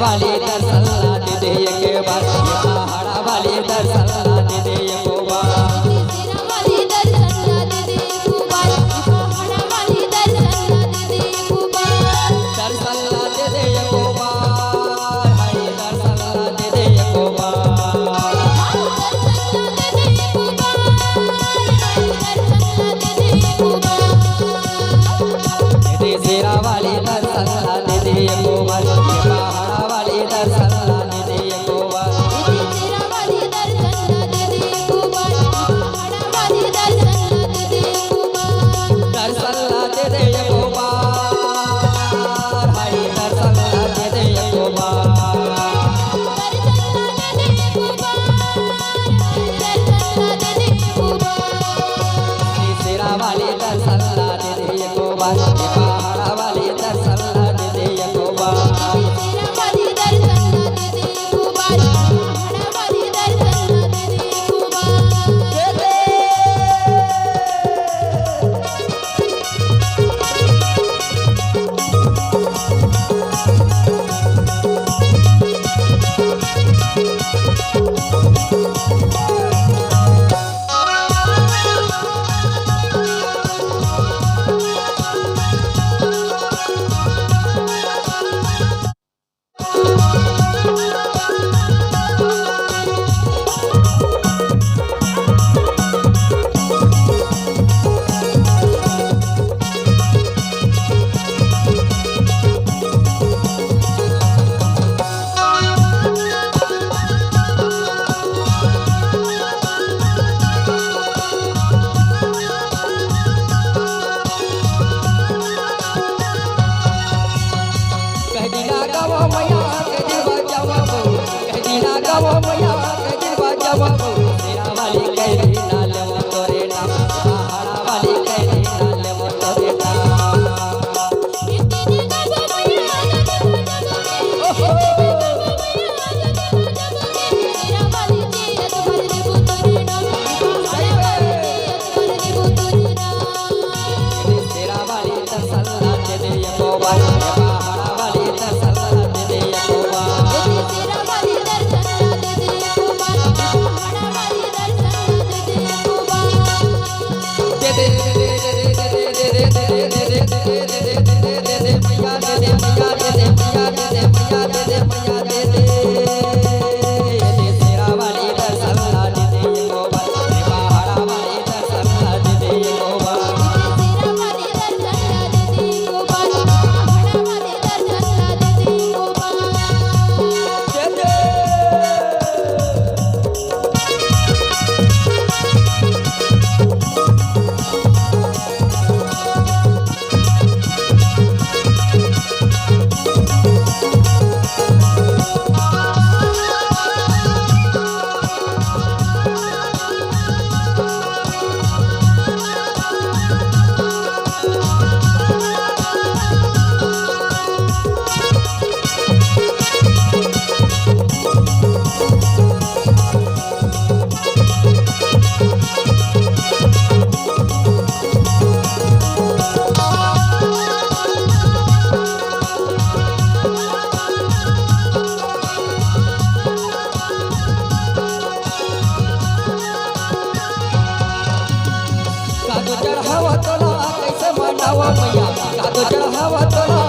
वाली दर्शन ला दे दे एक बार, ये पहाड़ा वाली दर्शन ला दे दे एक बार, तेरा वाली दर्शन ला दे दे एक बार, पहाड़ा वाली दर्शन ला दे दे एक बार, दर्शन ला दे दे एक बार, हाय दर्शन ला दे दे एक बार, दर्शन ला दे दे एक बार, दर्शन ला दे दे एक बार, दे शेरा वाली दर्शन ला दे दे एक बार, ये पहाड़ा वाली दर्शन ला दे दे एक बार, तेरा वाली दर्शन ला दे दे एक बार, पहाड़ा वाली दर्शन ला दे दे एक बार, दर्शन ला दे दे एक बार, हाय दर्शन ला दे दे एक बार, दर्शन ला दे दे एक बार, दर्शन ला दे दे एक बार, शेरा वाली दर्शन ला दे दे एक बार, ये पहाड़ा वाली दर्शन ला दे दे एक बार, तेरा वाली दर्शन ला दे दे एक बार, पहाड़ा वाली दर्शन ला दे दे एक बार, दे दे कहदिना गावा मैया के दिलवा जावा बहू, कहदिना गावा मैया के दिलवा जावा बहू, शेरा वाली कहदिना लेवा तोरे नाम, पहाड़ा वाली कहदिना लेवा तोरे नाम, तेरे गावा मैया तेरा वाली जियत भर दे बुतुरी नाम, पहाड़ा वाली जियत भर दे बुतुरी नाम, शेरा वाली दर्शन ला दे दे एक बार, ये पहाड़ा वाली दर्शन ला दे दे एक बार, तेरा वाली दर्शन ला दे दे एक बार, पहाड़ा वाली दर्शन ला दे दे एक बार, दे दे दे दे दे दे दे दे दे दे दे दे दे दे मैया दे दे मैया दे दे मैया दे दे मैया दे दे मैया दे दे, शेरा वाली दर्शन ला दे दे एक बार, ये पहाड़ा वाली दर्शन ला दे दे एक बार, तेरा वाली दर्शन ला दे दे एक बार, पहाड़ा वाली दर्शन ला दे दे एक बार, दे दे कादो चढ़ावा तोला कैसे मनावा मैया, कादो चढ़ावा तोला